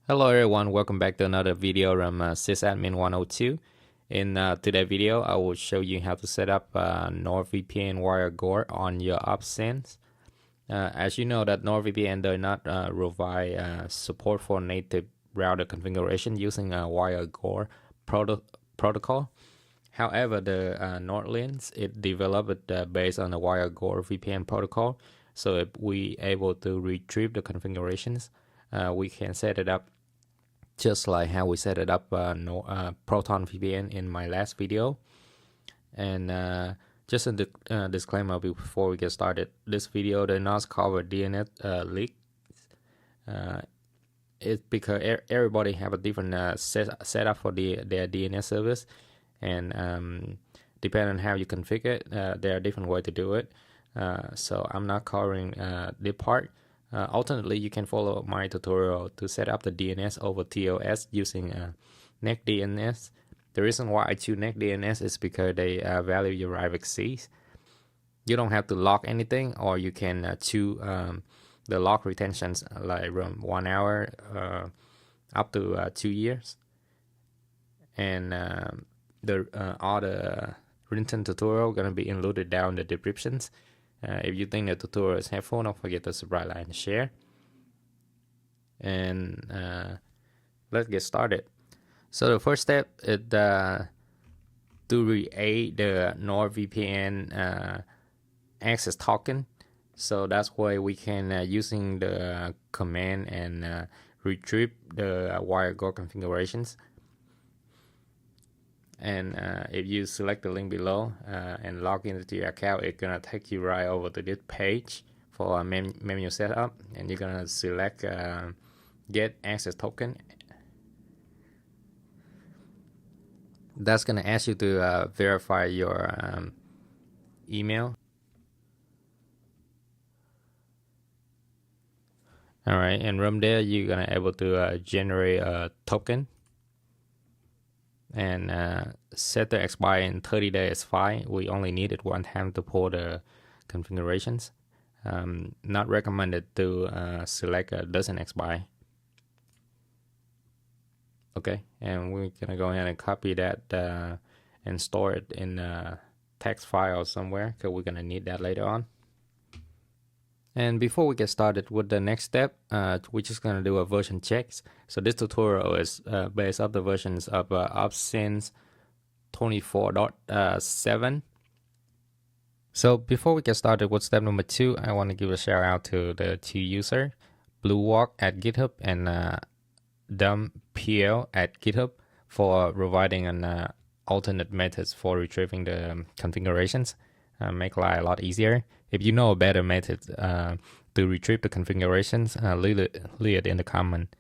Hello everyone, welcome back to another video from sysadmin 102. In today's video, I will show you how to set up NordVPN WireGuard on your OPNSense. As you know that NordVPN does not provide support for native router configuration using WireGuard protocol. However, the NordLens it developed based on the WireGuard VPN protocol. So if we able to retrieve the configurations, we can set it up just like how we set it up Proton VPN in my last video. And just a disclaimer before we get started, this video does not cover DNS leaks. It's because everybody have a different setup for their DNS service, and depending on how you configure it, there are different ways to do it. So I'm not covering this part. Alternately, you can follow my tutorial to set up the DNS over TLS using NAC DNS. The reason why I choose NAC DNS is because they value your private keys. You don't have to lock anything, or you can choose the lock retentions like from 1 hour up to 2 years. And all the written tutorial gonna be included down in the descriptions. If you think the tutorial is helpful, don't forget to subscribe, like, and share. And let's get started. So the first step is to create the NordVPN access token. So that's why we can using the command and retrieve the WireGuard configurations. And if you select the link below and log into your account, it's gonna take you right over to this page for a menu setup, and you're gonna select get access token. That's gonna ask you to verify your email. All right, and from there you're gonna able to generate a token. And set the expire in 30 days fine. We only need it one time to pull the configurations. Not recommended to select doesn't expire. Okay, and we're gonna go ahead and copy that and store it in a text file somewhere, because we're gonna need that later on. And before we get started with the next step, we're just going to do a version checks. So this tutorial is based on the versions of OPNSense 24.7. So before we get started with step number 2, I want to give a shout out to the two users, bluewalk at GitHub and dumbasPL at GitHub, for providing an alternate methods for retrieving the configurations. Make life a lot easier. If you know a better method to retrieve the configurations, leave it in the comment.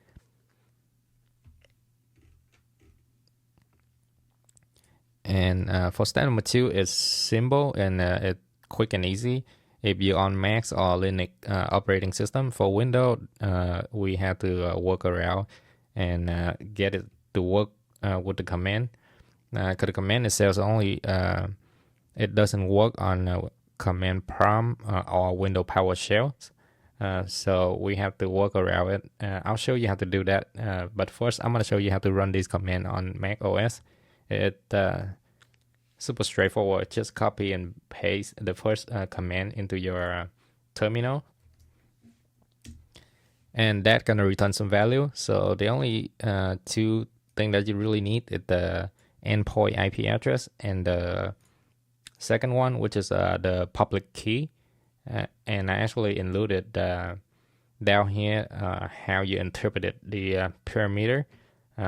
And for step number 2, it's simple and it's quick and easy. If you're on Mac or Linux operating system, for Windows, we have to work around and get it to work with the command. Because the command itself only it doesn't work on command prompt or Windows PowerShell. So we have to work around it. I'll show you how to do that. But first, I'm going to show you how to run this command on Mac OS. It's super straightforward. Just copy and paste the first command into your terminal. And that's going to return some value. So the only two things that you really need is the endpoint IP address and the second one, which is the public key. And I actually included down here how you interpreted the parameter.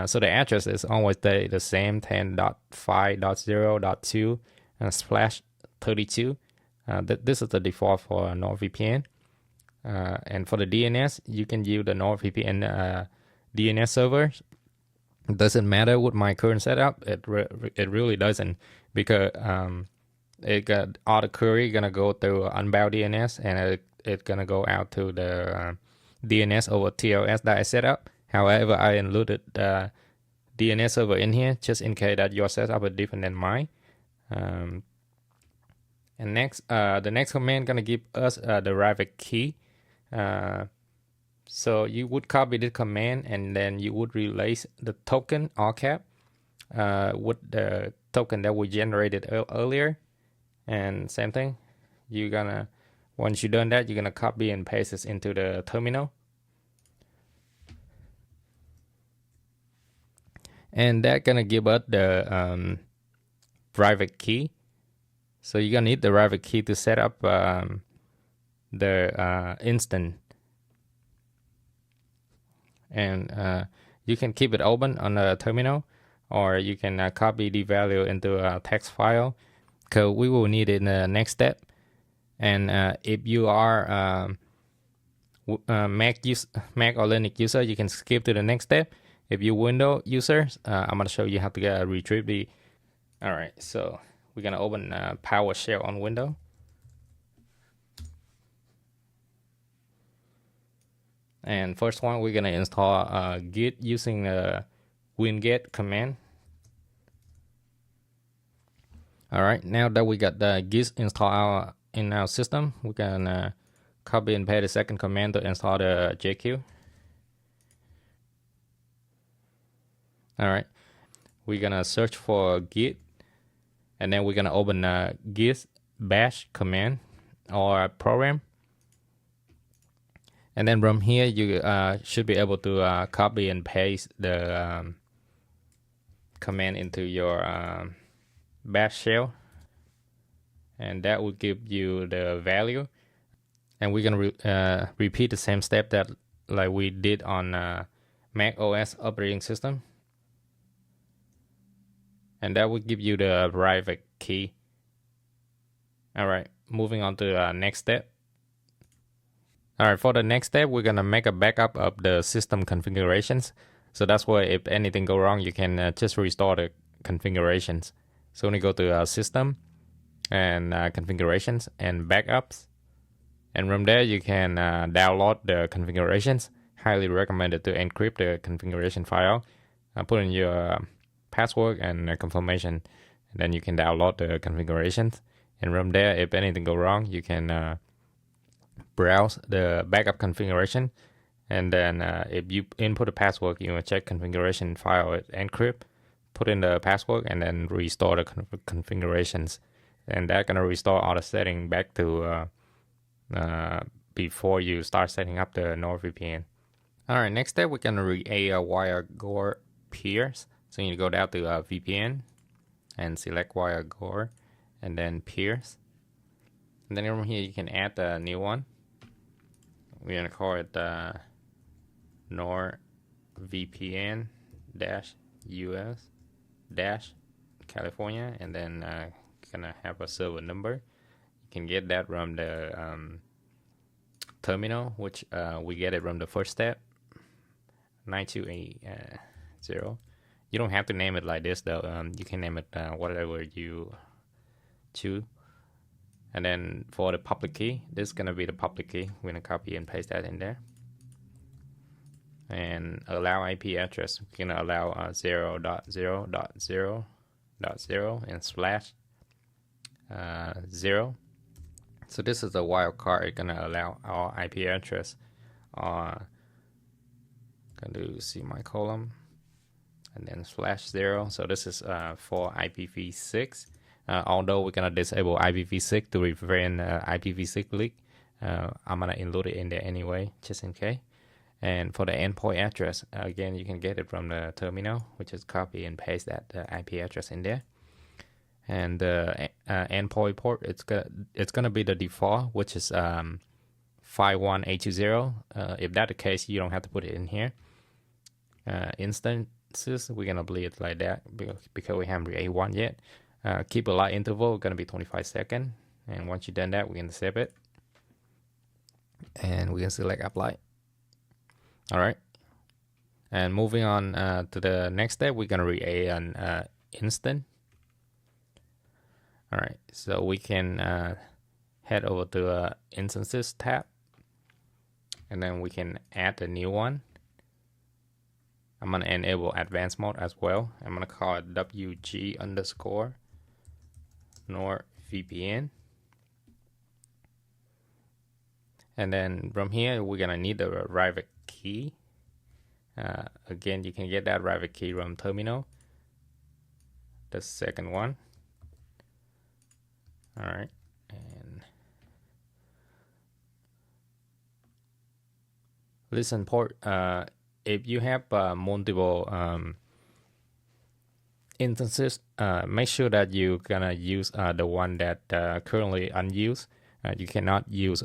So the address is always the same, 10.5.0.2 /32. This is the default for NordVPN. And for the DNS, you can use the NordVPN DNS server. It doesn't matter with my current setup. It really doesn't, because it got all the query gonna go through unbound DNS, and it's gonna go out to the DNS over TLS that I set up. However, I included the DNS server in here just in case that your setup is different than mine. And next, the next command gonna give us the private key So you would copy the command, and then you would replace the token all cap with the token that we generated earlier. And same thing, you're gonna, once you've done that, you're gonna copy and paste this into the terminal. And that's gonna give us the private key. So you're gonna need the private key to set up the instance. And you can keep it open on the terminal, or you can copy the value into a text file, because we will need it in the next step. And if you are Mac or Linux user, you can skip to the next step. If you're Windows user, I'm gonna show you how to retrieve the. All right, so we're gonna open PowerShell on Windows. And first one, we're gonna install Git using the winget command. All right, now that we got the Git installed in our system, we can copy and paste the second command to install the JQ. All right, we're gonna search for Git, and then we're gonna open Git bash command or program. And then from here, you should be able to copy and paste the command into your bash shell. And that will give you the value. And we're going to repeat the same step that like we did on Mac OS operating system. And that will give you the private key. All right, moving on to the next step. All right, for the next step, we're gonna make a backup of the system configurations. So that's why if anything go wrong, you can just restore the configurations. So when you go to system and configurations and backups, and from there you can download the configurations. Highly recommended to encrypt the configuration file, put in your password and confirmation, and then you can download the configurations. And from there, if anything go wrong, you can browse the backup configuration, and then if you input a password, you will check configuration file, encrypt, put in the password, and then restore the configurations, and that's gonna restore all the setting back to before you start setting up the NordVPN. All right, next step, we're gonna read a WireGuard peers. So you need to go down to VPN and select WireGuard and then peers, and then from here you can add a new one. We're gonna call it NordVPN -US California, and then gonna have a server number. You can get that from the terminal, which we get it from the first step, 9280. You don't have to name it like this though. You can name it whatever you choose. And then for the public key, this is gonna be the public key. We're gonna copy and paste that in there. And allow IP address. We're gonna allow 0.0.0.0 and /0. So this is a wildcard. It's gonna allow our IP address. Gonna do semicolon and then /0. So this is for IPv6. Although we're gonna disable IPv6 to prevent IPv6 leak, I'm gonna include it in there anyway, just in case. And for the endpoint address, again, you can get it from the terminal, which is copy and paste that IP address in there. And the endpoint port, it's gonna be the default, which is 51820. If that's the case, you don't have to put it in here. Instances, we're gonna leave it like that because we haven't created one yet. Keep a light interval, gonna be 25 seconds. And once you've done that, we can save it. And we can select apply. All right. And moving on to the next step, we're gonna create an instance. All right, so we can head over to instances tab, and then we can add a new one. I'm gonna enable advanced mode as well. I'm gonna call it WG_NordVPN. And then from here, we're gonna need the private key. Again, you can get that private key from terminal. The second one. All right, and listen port. If you have multiple instances, make sure that you're gonna use the one that currently unused. You cannot use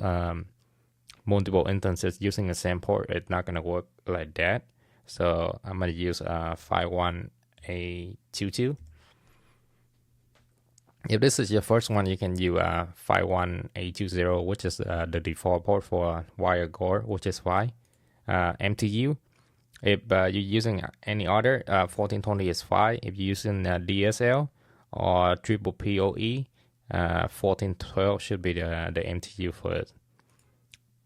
multiple instances using the same port. It's not gonna work like that. So I'm gonna use 51A22. If this is your first one, you can use 51A20, which is the default port for WireGuard, which is fine. MTU. If you're using any other, 1420 is fine. If you're using DSL or triple PoE, 1412 should be the MTU for it.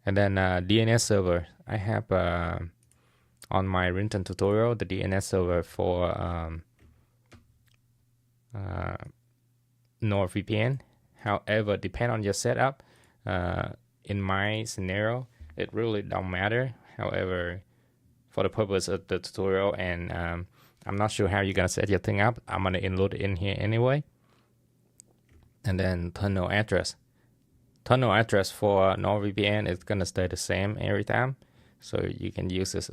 And then DNS server. I have on my written tutorial the DNS server for NordVPN. However, depend on your setup. In my scenario, it really don't matter. However, for the purpose of the tutorial, and I'm not sure how you're gonna set your thing up, I'm gonna include it in here anyway. And then tunnel address. Tunnel address for NordVPN is gonna stay the same every time, so you can use this.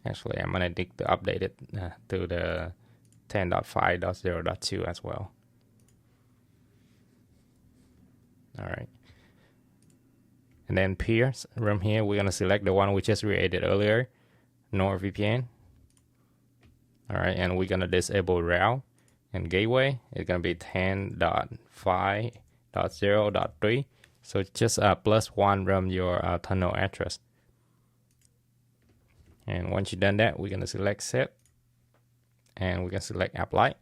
Actually, I'm gonna dig to update it to the 10.5.0.2 as well. All right. And then peers, from here, we're going to select the one we just created earlier, NordVPN. All right, and we're going to disable route and gateway. It's going to be 10.5.0.3. So just +1 from your tunnel address. And once you've done that, we're going to select set. And we can select apply.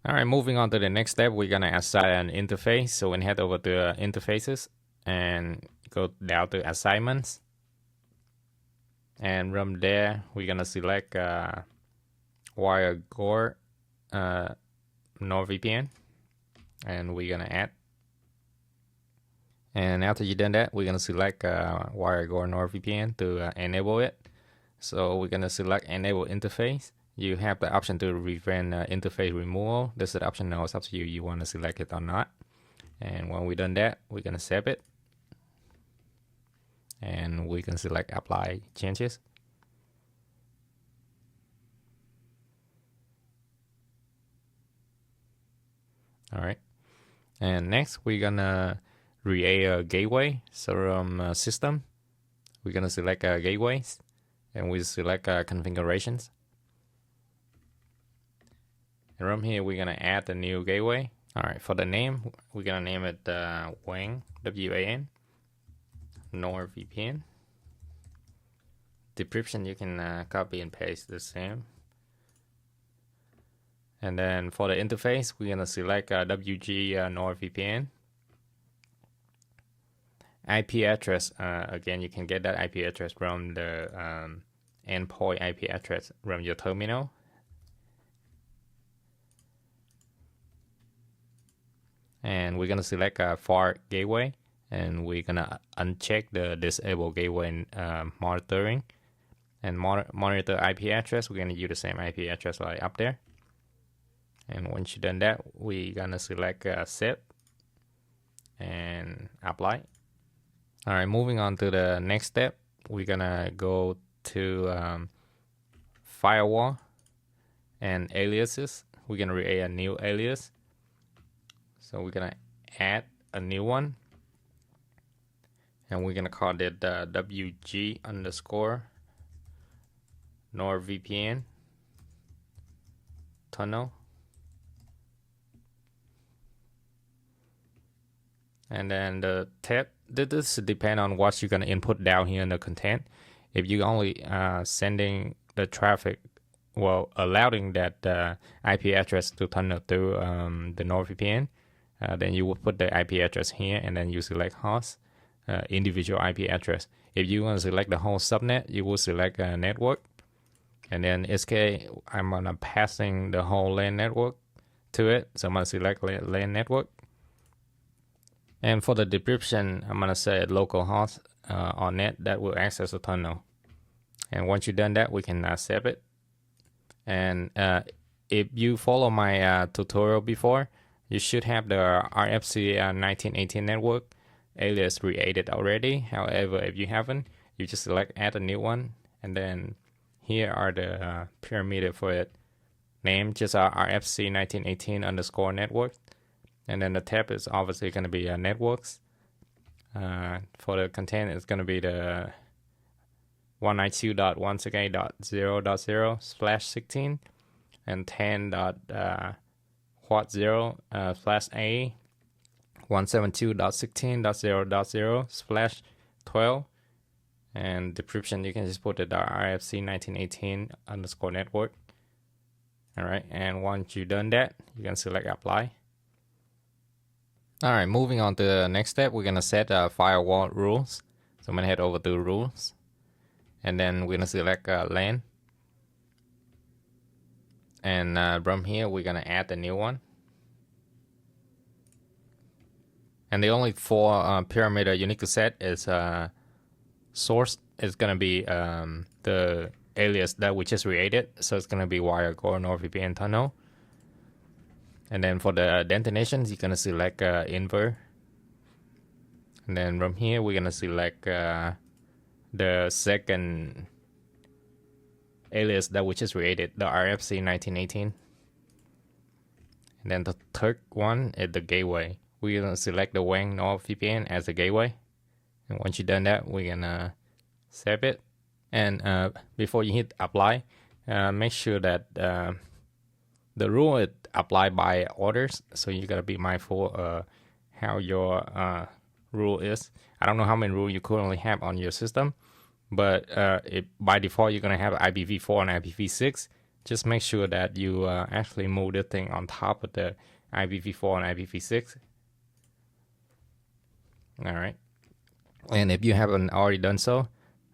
All right, moving on to the next step, we're gonna assign an interface. So we head over to interfaces and go down to assignments. And from there, we're gonna select WireGuard NordVPN, and we're gonna add. And after you've done that, we're gonna select WireGuard NordVPN to enable it. So we're gonna select enable interface. You have the option to prevent interface removal. This is the option now. It's up to you. You want to select it or not. And when we've done that, we're gonna save it. And we can select apply changes. All right. And next, we're gonna create a gateway. So from system, we're gonna select gateways. And we select configurations. And from here, we're gonna add a new gateway. All right, for the name, we're gonna name it WAN, W-A-N, NordVPN. Decryption, you can copy and paste the same. And then for the interface, we're gonna select WG NordVPN. IP address, again, you can get that IP address from the endpoint IP address from your terminal. And we're gonna select a FAR gateway, and we're gonna uncheck the disable gateway monitoring, and monitor IP address. We're gonna use the same IP address like up there. And once you've done that, we're gonna select set and apply. All right, moving on to the next step, we're gonna go to firewall and aliases. We're gonna create a new alias. So we're gonna add a new one, and we're gonna call it WG underscore NordVPN tunnel. And then the tab, this depends on what you're gonna input down here in the content. If you only sending the traffic, well, allowing that IP address to tunnel through the NordVPN, then you will put the IP address here, and then you select host, individual IP address. If you want to select the whole subnet, you will select a network, and then SK, I'm gonna passing the whole LAN network to it. So I'm gonna select LAN network, And for the decryption, I'm gonna say localhost on net that will access the tunnel. And once you've done that, we can save it. And if you follow my tutorial before, you should have the RFC 1918 network alias created already. However, if you haven't, you just select add a new one, and then here are the parameter for it. Name just RFC 1918 underscore network, and then the tab is obviously going to be networks. For the content, it's going to be the 192.168.0.0/16 and 10.0/A 172.16.0.0/12. And decryption, you can just put the RFC 1918 underscore network. Alright, and once you've done that, you can select apply. Alright, moving on to the next step, we're going to set firewall rules. So I'm going to head over to rules, and then we're going to select LAN. And from here, we're going to add a new one. And the only 4 parameter you need to set is source is going to be the alias that we just created. So it's going to be WireGuard NordVPN tunnel. And then for the destinations, you're going to select invert. And then from here, we're going to select the second alias that we just created, the RFC 1918. And then the third one is the gateway. We're going to select the WAN NordVPN as the gateway. And once you've done that, we're going to save it. And before you hit apply, make sure that the rule is applied by orders. So you got to be mindful how your rule is. I don't know how many rules you currently have on your system, but by default, you're going to have IPv4 and IPv6. Just make sure that you actually move the thing on top of the IPv4 and IPv6. All right. And if you haven't already done so,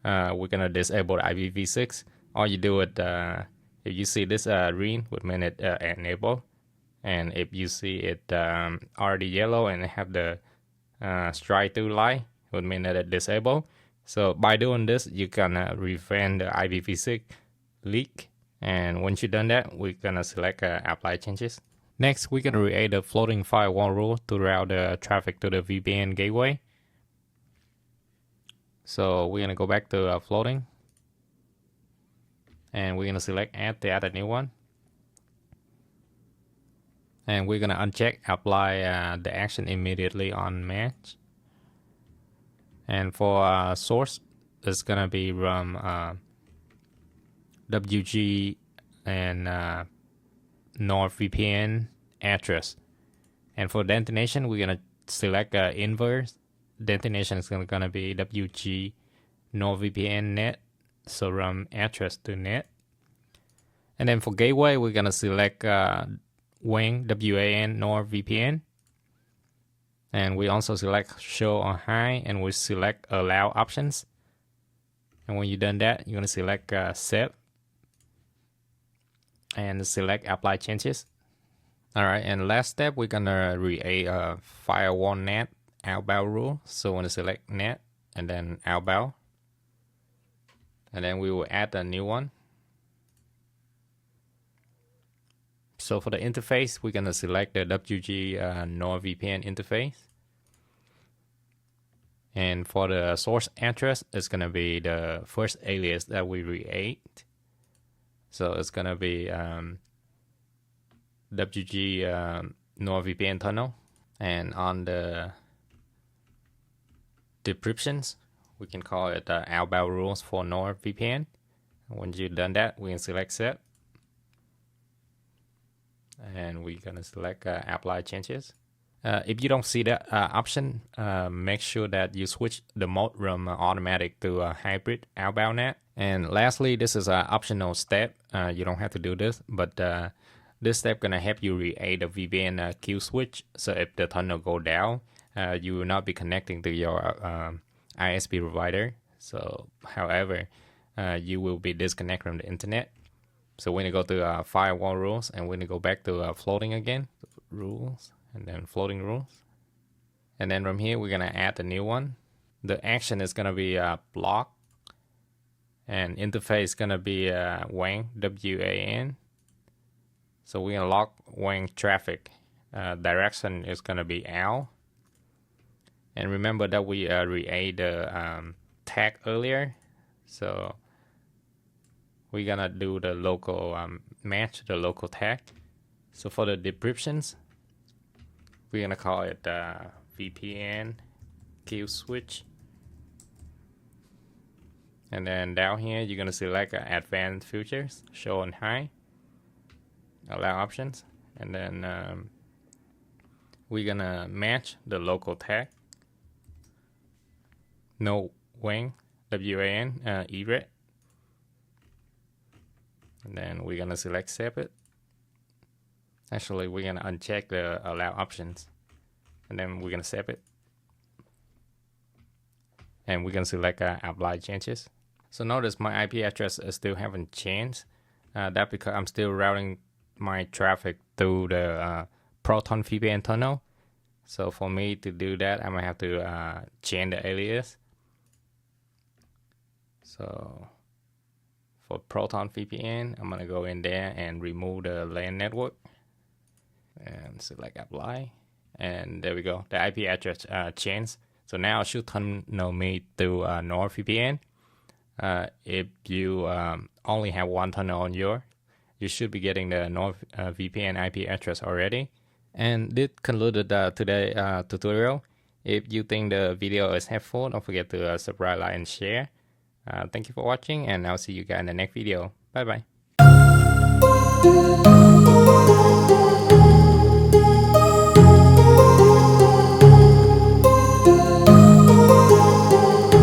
we're going to disable the IPv6. All you do is, if you see this green, would mean it enable. And if you see it already yellow and have the strike through line, would mean that it disabled. So by doing this, you can prevent the IPv6 leak. And once you've done that, we're going to select apply changes. Next, we're going to create a floating firewall rule to route the traffic to the VPN gateway. So we're going to go back to floating. And we're going to select add a new one. And we're going to uncheck apply the action immediately on match. And for source, it's going to be from WG and NordVPN address. And for destination, we're going to select inverse. Destination is going to be WG NordVPN net. So from address to net. And then for gateway, we're going to select WAN NordVPN. And we also select show on high, and we select allow options. And when you've done that, you're going to select save and select apply changes. All right, and last step, we're going to create a firewall net outbound rule. So we're going to select net and then outbound. And then we will add a new one. So for the interface, we're going to select the WG NordVPN interface. And for the source address, it's going to be the first alias that we create. So it's going to be WG NordVPN tunnel. And on the decryptions, we can call it outbound rules for NordVPN. Once you've done that, we can select set. And we're going to select apply changes. If you don't see that option, make sure that you switch the mode from automatic to hybrid outbound net. And lastly, this is an optional step. You don't have to do this, but this step going to help you create a VPN queue switch. So if the tunnel go down, you will not be connecting to your ISP provider. So, however, you will be disconnected from the internet. So we're going to go to firewall rules, and we're going to go back to floating again. Rules, and then floating rules. And then from here, we're going to add a new one. The action is going to be block. And interface is going to be WAN, W-A-N. So we're going to lock WAN traffic. Direction is going to be L. And remember that we created the tag earlier. So we're going to do the local match, the local tag. So for the decryptions, we're going to call it VPN kill switch. And then down here, you're going to select advanced features, show and hide, allow options. And then we're going to match the local tag. No WAN, W-A-N, ERED. And then we're going to select separate. Actually, we're going to uncheck the allow options. And then we're going to save it. And we're going to select apply changes. So notice my IP address still haven't changed. That's because I'm still routing my traffic through the Proton VPN tunnel. So for me to do that, I'm going to have to change the alias. So for Proton VPN, I'm going to go in there and remove the LAN network. And select apply. And there we go. The IP address changed. So now I should tunnel me through NordVPN. If you only have one tunnel on you should be getting the NordVPN IP address already. And this concluded today's tutorial. If you think the video is helpful, don't forget to subscribe, like, and share. Thank you for watching, and I'll see you guys in the next video. Bye bye.